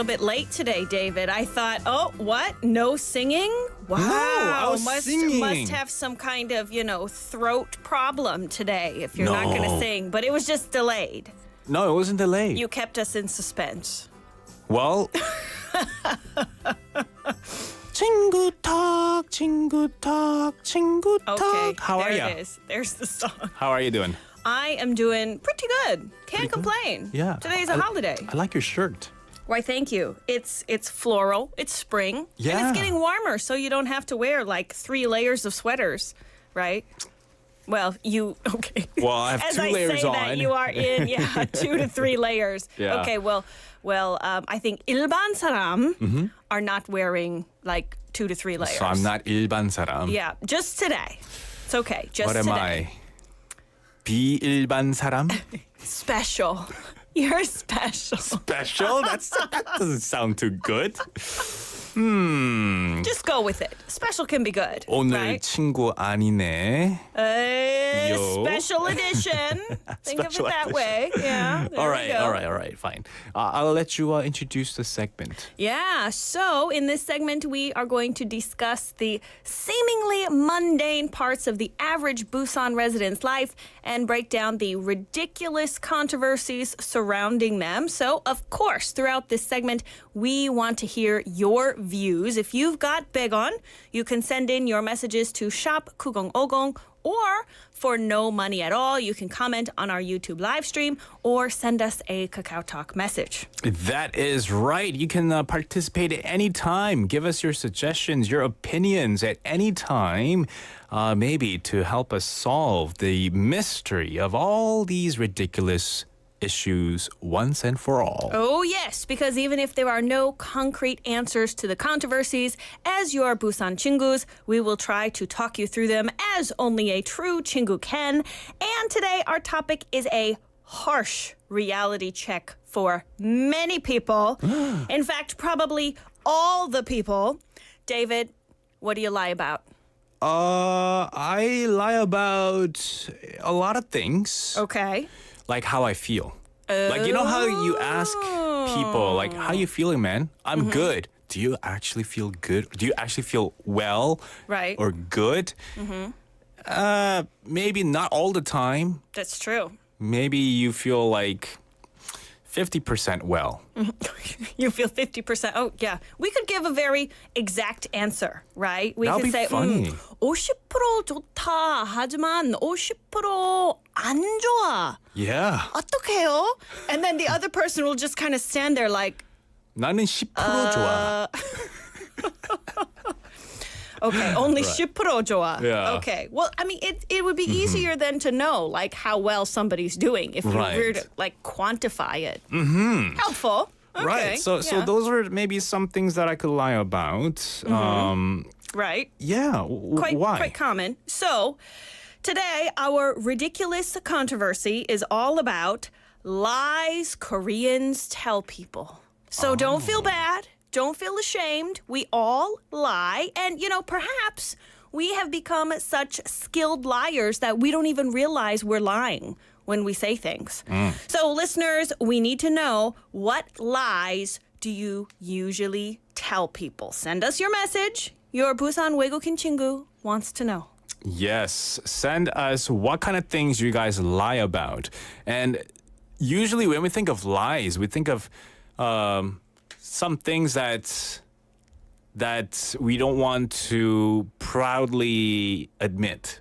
little bit late today, David. I thought, oh, what? No singing? Wow. No, I was singing. Must have some kind of, throat problem today if you're not going to sing. But it was just delayed. No, it wasn't delayed. You kept us in suspense. Well... 친구 talk, 친구 talk, 친구 talk. Okay, How are you? There it is. There's the song. How are you doing? I am doing pretty good. Can't complain. Yeah. Today's a holiday. I like your shirt. Why, thank you. It's floral. It's spring. Yeah. And it's getting warmer, so you don't have to wear like 3 layers of sweaters, right? Well, okay. Well, I have As 2 layers I say on. that, you are in, 2 to 3 layers. Yeah. Okay, well, I think 일반 사람 are not wearing like 2 to 3 layers. So I'm not 일반 사람. Yeah, just today. It's okay, just What am today. I? 비일반 사람? Special. You're special. Special? That doesn't sound too good. Just go with it. Special can be good. 오늘 right? 친구 아니네. Yo. Special edition. Think of it Special that way. Yeah. there All we right, go. all right, fine. I'll let you introduce the segment. Yeah, so in this segment, we are going to discuss the seemingly mundane parts of the average Busan resident's life and break down the ridiculous controversies surrounding them. So, of course, throughout this segment, we want to hear your views. If you've got Baegon, you can send in your messages to shop 9050, or for no money at all, you can comment on our YouTube live stream or send us a Kakao Talk message. That is right. You can participate at any time. Give us your suggestions, your opinions at any time, maybe to help us solve the mystery of all these ridiculous issues once and for all. Oh, yes, because even if there are no concrete answers to the controversies, as your Busan 친구s, we will try to talk you through them as only a true 친구 can. And today, our topic is a harsh reality check for many people. In fact, probably all the people. David, what do you lie about? I lie about a lot of things. Okay. Like how I feel. Like, you know how you ask people, like, how you feeling, man? I'm good. Do you actually feel good? Do you actually feel well? Right. Or good? Maybe not all the time. That's true. Maybe you feel like 50% well. You feel 50%. Oh, yeah. We could give a very exact answer, right? We That'll could be say, funny. 50% 좋다. 하지만 50% 안 좋아. Yeah. 어떡해요? And then the other person will just kind of stand there like, 나는 10% 좋아. okay, only 10% 좋아. Yeah. Okay. Well, I mean, it would be easier then to know like how well somebody's doing if you Right. were to like quantify it. Helpful. Okay. Right. So yeah. those are maybe some things that I could lie about. Right. Yeah. Quite Why? common. So, today our ridiculous controversy is all about lies Koreans tell people. So don't feel bad. Don't feel ashamed. We all lie. And, perhaps we have become such skilled liars that we don't even realize we're lying when we say things. So, listeners, we need to know, what lies do you usually tell people? Send us your message. Your Busan 외국인 친구 wants to know. Yes. Send us what kind of things you guys lie about. And usually when we think of lies, we think of some things that we don't want to proudly admit.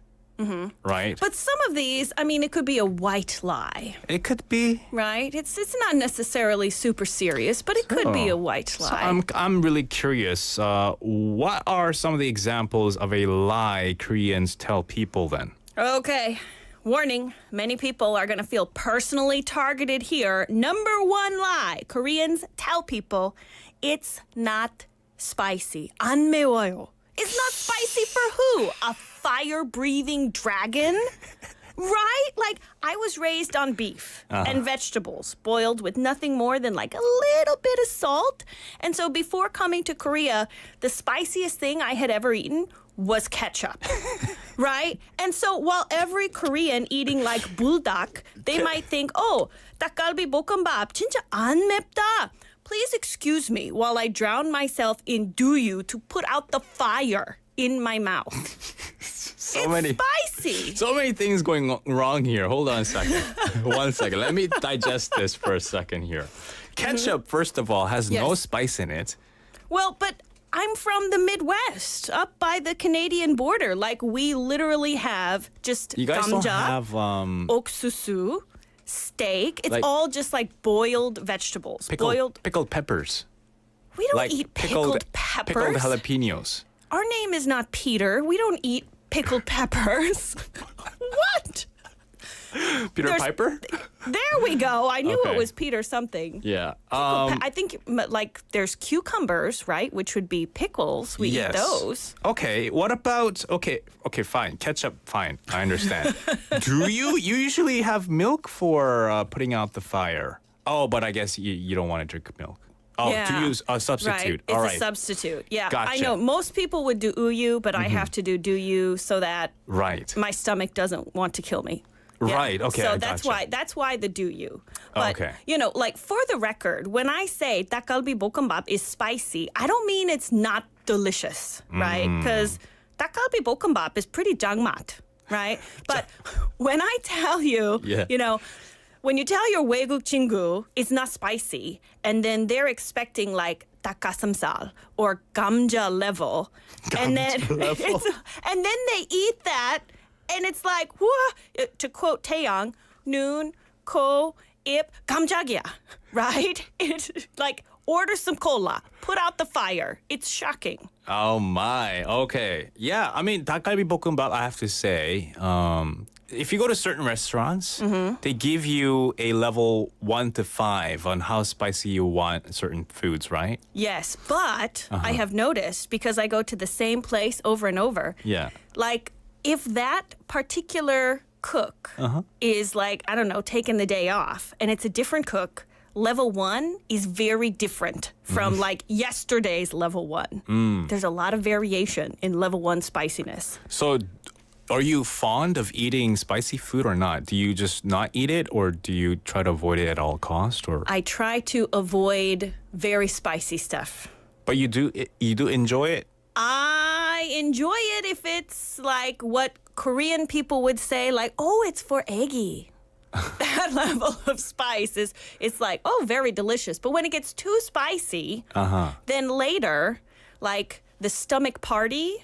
Right? But some of these, I mean, it could be a white lie, It could be. right? It's not necessarily super serious, but it could be a white So lie. I'm really curious. What are some of the examples of a lie Koreans tell people then? Okay. Warning, many people are going to feel personally targeted here. Number 1 lie Koreans tell people, it's not spicy. 안 매워요. It's not spicy for who? A fire-breathing dragon? Right? Like, I was raised on beef and vegetables, boiled with nothing more than like a little bit of salt. And so before coming to Korea, the spiciest thing I had ever eaten was ketchup. Right? And so while every Korean eating like buldak, they might think, oh, 닭갈비 볶음밥 진짜 안 맵다. please excuse me while I drown myself in duyu to put out the fire in my mouth. So it's many spicy. So many things going wrong here. Hold on a second. 1 second. Let me digest this for a second here. Ketchup, first of all, has no Yes. spice in it. Well, but I'm from the Midwest, up by the Canadian border. Like, we literally have just You guys don't 감자, have 옥수수, steak. It's Like- all just like boiled vegetables. pickled peppers. We don't Like eat pickled peppers. pickled jalapenos. Our name is not Peter. We don't eat pickled peppers. What? Peter There's- Piper? There we go. I knew Okay. it was Peter something. Yeah. I think like there's cucumbers, right? Which would be pickles. We yes. eat those. Okay. What about okay, fine. Ketchup, fine. I understand. Do you usually have milk for putting out the fire? Oh, but I guess you don't want to drink milk. Oh, Yeah. to use a substitute. Right. It's All a right. substitute. Yeah. I Gotcha. Mm-hmm. know most people would do uyu, but I have to do you so that Right. my stomach doesn't want to kill me. Yeah. Right. Okay. So I that's gotcha. why the do you. But Okay. you know, like for the record, when I say 닭갈비 볶음밥 is spicy, I don't mean it's not delicious, right? Mm. Because 닭갈비 볶음밥 is pretty jangmat, right? But when I tell you, Yeah. you know, when you tell your 외국 친구 it's not spicy, and then they're expecting like 닭가슴살 or 감자 level, and then and then they eat that. And it's like, whoa, to quote Taeyong, 눈, 코, 입, 깜짝이야, right? It's like, order some cola, put out the fire. It's shocking. Oh my. Okay. Yeah. I mean, 닭갈비 볶음밥. I have to say, if you go to certain restaurants, they give you a level 1 to 5 on how spicy you want certain foods, right? Yes, but I have noticed, because I go to the same place over and over, Yeah. like, if that particular cook is like, I don't know, taking the day off, and it's a different cook, level 1 is very different from like yesterday's level 1. There's a lot of variation in level 1 spiciness. So, are you fond of eating spicy food or not? Do you just not eat it, or do you try to avoid it at all cost? Or I try to avoid very spicy stuff. but you do enjoy it. I enjoy it if it's like what Korean people would say, like, oh, it's for eggy. That level of spice is, it's like, oh, very delicious. But when it gets too spicy, then later, like the stomach party,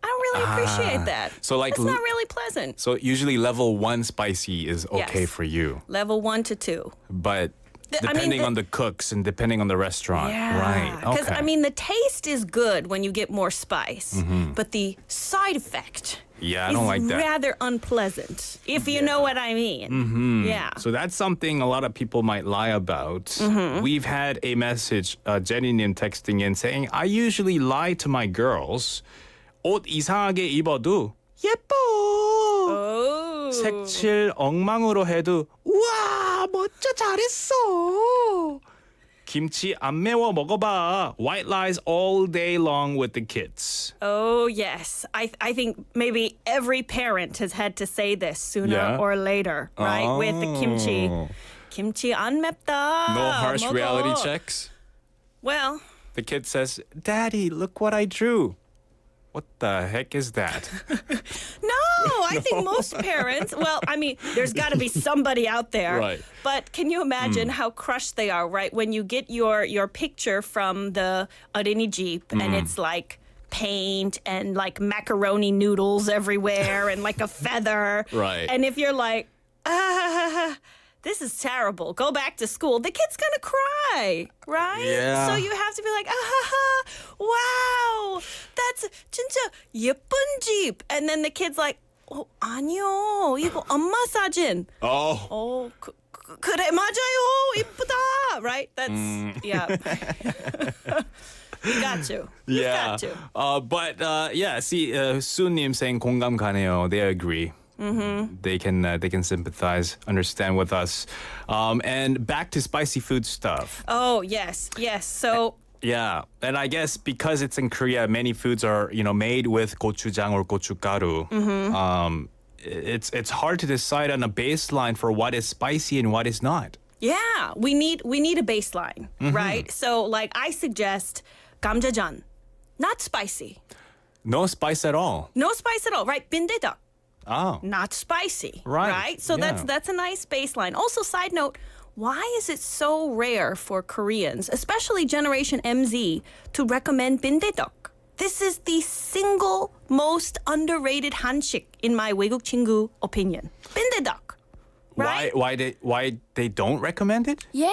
I don't really appreciate that. So, like, it's not really pleasant. So usually level 1 spicy is okay Yes. for you, Level 1 to 2. but I mean, depending on the cooks and depending on the restaurant, right? Because, Okay. I mean, the taste is good when you get more spice, but the side effect Yeah, I is don't like that. rather unpleasant, if you know what I mean. Yeah. So that's something a lot of people might lie about. We've had a message, Jenny-님 texting in saying, I usually lie to my girls. 옷 이상하게 입어도 예뻐. Oh. 색칠 엉망으로 해도 우와 멋져 잘했어. 김치 안 매워 먹어봐. White lies all day long with the kids. Oh, yes. I think maybe every parent has had to say this sooner Yeah. or later, right? With the kimchi. Kimchi 안 맵다. No harsh 먹어. reality checks. Well, The kid says, Daddy, look what I drew. What the heck is that? no, I think most parents, well, I mean, there's got to be somebody out there. Right. But can you imagine how crushed they are, right? When you get your picture from the 어린이집 and it's like paint and like macaroni noodles everywhere and like a feather. Right. And if you're like, this is terrible, go back to school, the kid's gonna cry, right? Yeah. So you have to be like, wow, that's 진짜 예쁜 집. And then the kid's like, 아니요, 이거 엄마 사진. Oh. 그래, 맞아요, 이쁘다. Right? That's, yeah. You got to. You've got to. But yeah, see, 수님 saying 공감 가네요. They agree. They can sympathize, understand with us. And back to spicy food stuff. Oh, yes, yes. So, Yeah, and I guess because it's in Korea, many foods are made with gochujang or gochugaru. It's hard to decide on a baseline for what is spicy and what is not. Yeah, we need a baseline, right? So like I suggest 감자전, not spicy. No spice at all. No spice at all, right? 빈대떡, Oh. not spicy, Right, So yeah. that's a nice baseline. Also, side note, why is it so rare for Koreans, especially Generation MZ, to recommend 빈대떡? This is the single most underrated 한식 in my 외국 친구 opinion. 빈대떡. Right? Why they don't recommend it? Yeah.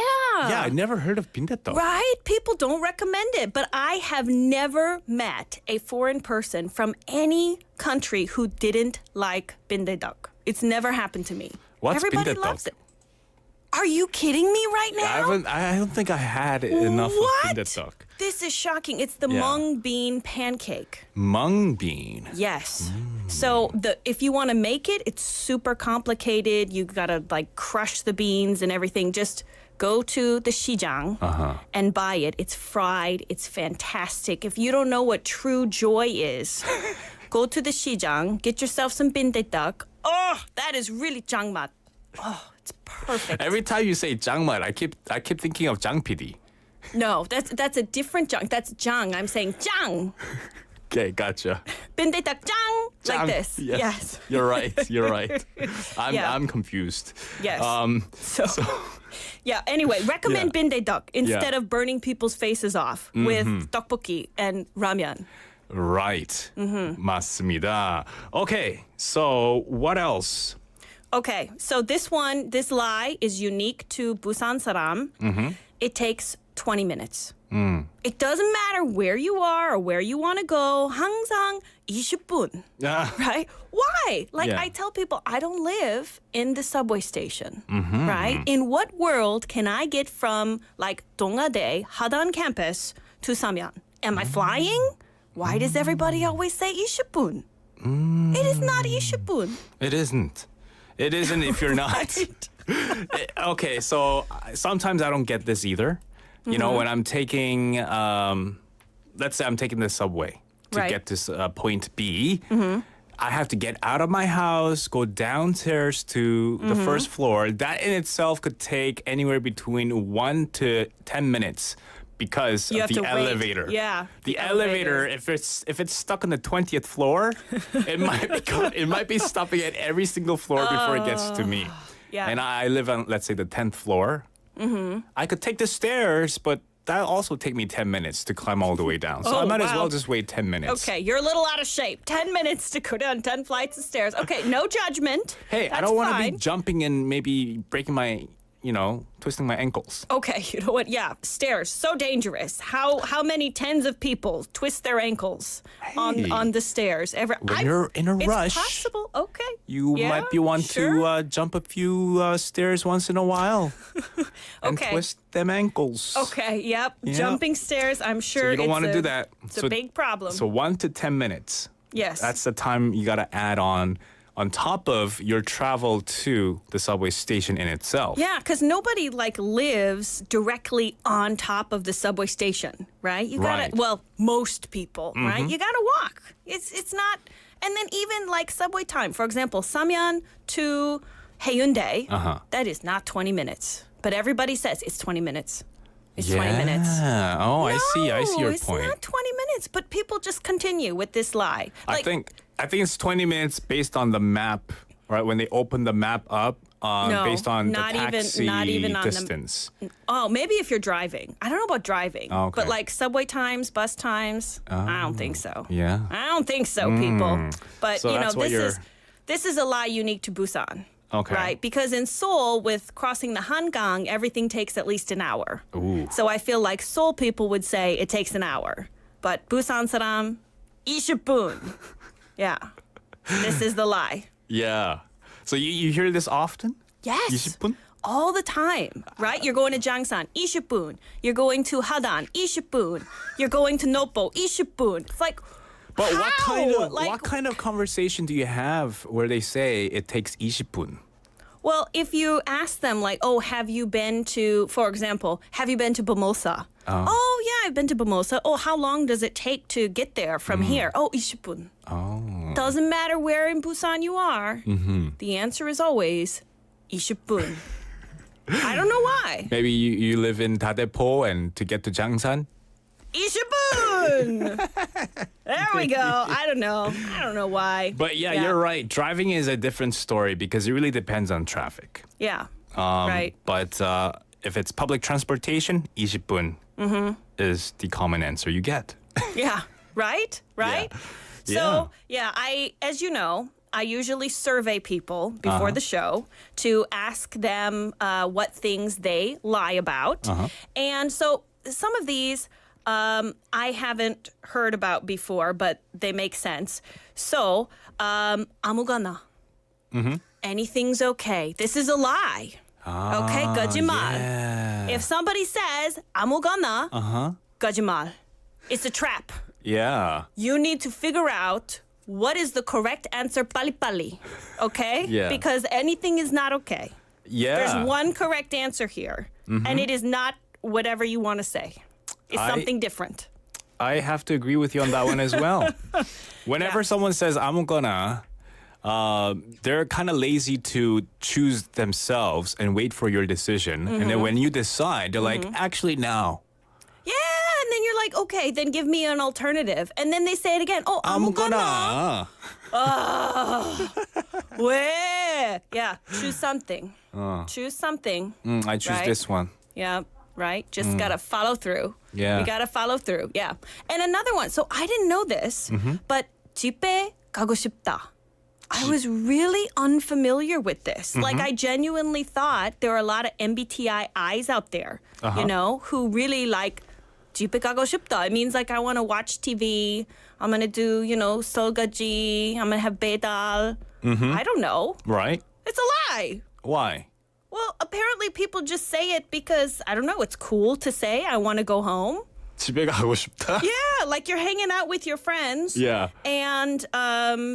Yeah, I never heard of 빈대떡. Right? People don't recommend it. But I have never met a foreign person from any country who didn't like 빈대떡. It's never happened to me. What's Everybody 빈대떡? loves it. Are you kidding me right now? I don't think I had enough What? of 빈대떡. This is shocking. It's the Yeah. mung bean pancake. Mung bean. Yes. So if you want to make it, it's super complicated. You gotta like crush the beans and everything. Just go to the 시장 and buy it. It's fried. It's fantastic. If you don't know what true joy is, go to the 시장, get yourself some 빈대떡. Oh, that is really 짱맛. Oh, it's perfect. Every time you say 장맛, I keep thinking of 장 PD. No, that's a different 장. That's 장. I'm saying 짱. Okay, gotcha. 빈대떡 짱. Like 장. this. Yes. You're right. You're right. Yeah. I'm confused. Yes. So Yeah, anyway, recommend Yeah. 빈대떡 instead of burning people's faces off with 떡볶이 and ramyeon. right. 맞습니다. Okay. So what else? Okay, so this lie is unique to Busan saram. It takes 20 minutes. It doesn't matter where you are or where you want to go. 항상 20분. Right? Why? Like Yeah. I tell people, I don't live in the subway station. Right? In what world can I get from like Donghae, Hadan campus to Samyeon? Am I flying? Why does everybody always say 20분? It is not 20분. It isn't. It isn't if you're not. Okay, so sometimes I don't get this either. You know, when I'm taking, let's say I'm taking the subway to Right. get to point B, I have to get out of my house, go downstairs to the first floor. That in itself could take anywhere between 1 to 10 minutes because You of have the to wait. elevator. Yeah, The the elevator, if it's stuck on the 20th floor, it might be stopping at every single floor before it gets to me. Yeah. And I live on, let's say, the 10th floor. I could take the stairs, but that'll also take me 10 minutes to climb all the way down. So Oh, I might as wow. well just wait 10 minutes. Okay, you're a little out of shape. 10 minutes to go down 10 flights of stairs. Okay, no judgment. Hey, I That's don't want to be fine. jumping and maybe breaking my, twisting my ankles. Okay, you know what? Yeah, stairs so dangerous. How many tens of people twist their ankles Hey. on the stairs? When you're in a it's rush, possible. Okay. You Yeah, might be one sure. to jump a few stairs once in a while and Okay. twist them ankles. Okay. Yep. Yeah. Jumping stairs. I'm So sure you don't it's want to do that. It's a big problem. So 1 to 10 minutes. Yes. That's the time you got to add on top of your travel to the subway station in itself. Yeah, because nobody like lives directly on top of the subway station, right? You gotta. Right. Mm-hmm. Well, most people, right? You gotta walk. It's not. And then even like subway time, for example, Samyeon to Haeundae, that is not 20 minutes, but everybody says it's 20 minutes. It's 20 minutes. Oh, I see your it's point. not 20 minutes, but people just continue with this lie. I think it's 20 minutes based on the map, right? When they open the map up, No, based on not the even- taxi not even on the- distance. Oh, maybe if you're driving. I don't know about driving. Oh, okay. But like subway times, bus times, I don't think so. Yeah. I don't think so, people. But So that's what this is a lie unique to Busan. Okay. Right? Because in Seoul, with crossing the Hangang, everything takes at least an hour. Ooh. So I feel like Seoul people would say it takes an hour. But Busan 사람 20분. Yeah. This is the lie. Yeah. So you hear this often? Yes. 20분? All the time, right? You're going to Jangsan, 20분. You're going to Hadan, 20분. You're going to Noppo, 20분. It's like, But how? what kind of conversation do you have where they say it takes 20분? Well, if you ask them, like, oh, have you been to, for example, have you been to Bamosa? Oh, yeah, I've been to Bamosa. Oh, how long does it take to get there from here? Oh, 20분. Oh. Doesn't matter where in Busan you are. The answer is always 20분. I don't know why. Maybe you live in Dadepo and to get to Jangsan? 20분. There we go. I don't know why. But yeah, you're right. Driving is a different story because it really depends on traffic. Yeah. Right. But if it's public transportation, 20분 is the common answer you get. Yeah. Right? Right? Yeah. So, as you know, I usually survey people before the show to ask them what things they lie about. And so some of these I haven't heard about before, but they make sense. So, 아무거나. Anything's okay. This is a lie. Okay, 거짓말. Yeah. If somebody says 아무거나, 거짓말. It's a trap. Yeah. You need to figure out what is the correct answer 빨리빨리. Okay? Yeah. Because anything is not okay. Yeah. There's one correct answer here, and it is not whatever you want to say. It's something different. I have to agree with you on that one as well. Whenever someone says 아무거나, they're kind of lazy to choose themselves and wait for your decision. And then when you decide, they're like, actually, now. Yeah, and then you're like, okay, then give me an alternative. And then they say it again. Oh, 아무거나. 왜? Yeah, choose something. Choose something. I choose Right. this one. Yeah, right? Just gotta follow through. Yeah. We gotta follow through. Yeah. And another one. So I didn't know this, but 집에 가고 싶다. I was really unfamiliar with this. Like, I genuinely thought there were a lot of MBTI eyes out there, you know, who really like 집에 가고 싶다. It means like I want to watch TV. I'm gonna do, 설거지. I'm gonna have 배달. I don't know. Right? It's a lie. Why? Well, apparently people just say it because, I don't know, it's cool to say, I want to go home. 집에 가고 싶다? Yeah, like you're hanging out with your friends. Yeah. And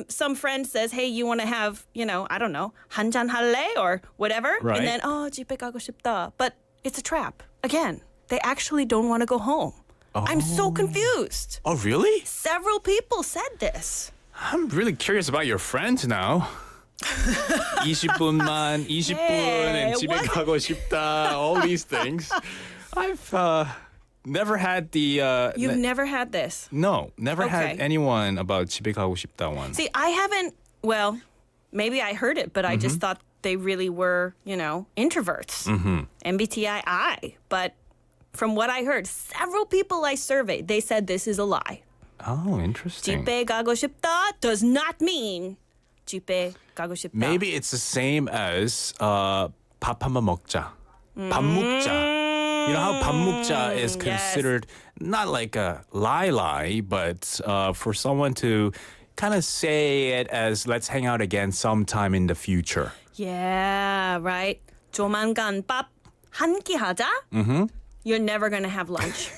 some friend says, hey, you want to have, I don't know, 한잔 할래 or whatever. Right. And then, 집에 가고 싶다. But it's a trap. Again, they actually don't want to go home. I'm so confused. Oh, really? Several people said this. I'm really curious about your friends now. 20분만, 20분, and 집에 what? 가고 싶다, all these things. I've never had the... You've never had this. No, never had Okay. anyone about 집에 가고 싶다 one. See, I haven't, well, maybe I heard it, but I just thought they really were, introverts. MBTI. But from what I heard, several people I surveyed, they said this is a lie. Oh, interesting. 집에 가고 싶다 does not mean 집에 가고 싶다. Maybe it's the same as 밥 한번 먹자. 밥 먹자. You know how 밥 먹자 is considered not like a lie, but for someone to kind of say it as let's hang out again sometime in the future. Yeah, right. 조만간 밥 한 끼 하자. You're never going to have lunch.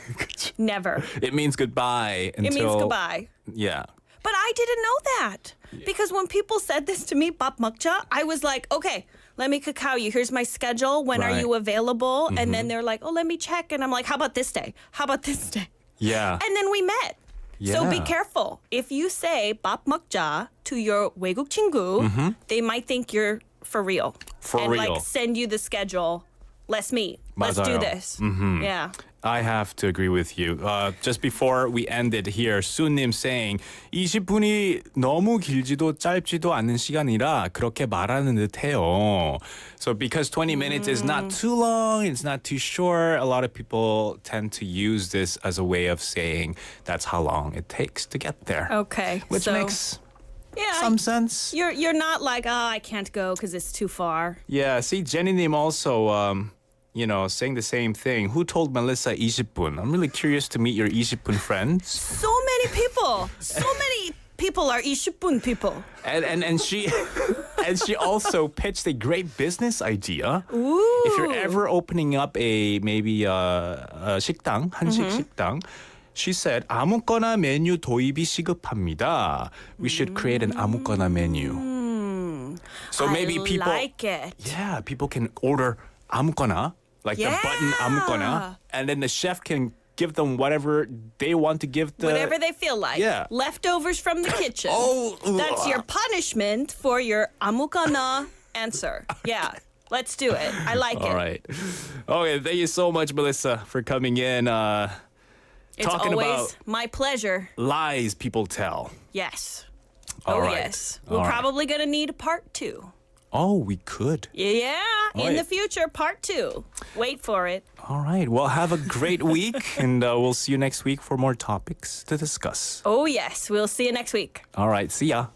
Never. It means goodbye until... It means goodbye. Yeah. But I didn't know that. Because when people said this to me, 밥 먹자, I was like, okay, let me cacao you. Here's my schedule. When are Right. you available? And then they're like, oh, let me check. And I'm like, how about this day? How about this day? Yeah. And then we met. So be Yeah. careful. If you say 밥 먹자 to your 외국 친구, they might think you're for real. For and real. like send you the schedule. Let's meet. Let's do 맞아요. this. Yeah. I have to agree with you. Just before we ended here, 수님 saying 20분이 너무 길지도 짧지도 않은 시간이라 그렇게 말하는 듯해요. So because 20 minutes is not too long, it's not too short, a lot of people tend to use this as a way of saying that's how long it takes to get there. Okay. Which so, makes yeah, some sense. You're not like, I can't go because it's too far. Yeah, see, Jenny-님 also, saying the same thing. Who told Melissa 20분? I'm really curious to meet your 20분 friends. So many people are 20분 people. And she and she also pitched a great business idea. Ooh. If you're ever opening up maybe a 식당, 한식 식당, she said 아무거나 메뉴 도입이 시급합니다. We should create an 아무거나 menu. So maybe I people like it. Yeah, people can order 아무거나, like the button 아무거나, and then the chef can give them whatever they want to give the... Whatever they feel like. Yeah. Leftovers from the kitchen. Oh, That's your punishment for your 아무거나 answer. Yeah. Let's do it. I like it. All right. Okay, thank you so much, Melissa, for coming in. It's talking always about my pleasure. lies people tell. Yes. All right. Yes. We're All right. probably going to need a part 2. Oh, we could. Yeah, in Right. the future, part 2. Wait for it. All right. Well, have a great week, and we'll see you next week for more topics to discuss. Oh, yes. We'll see you next week. All right. See ya.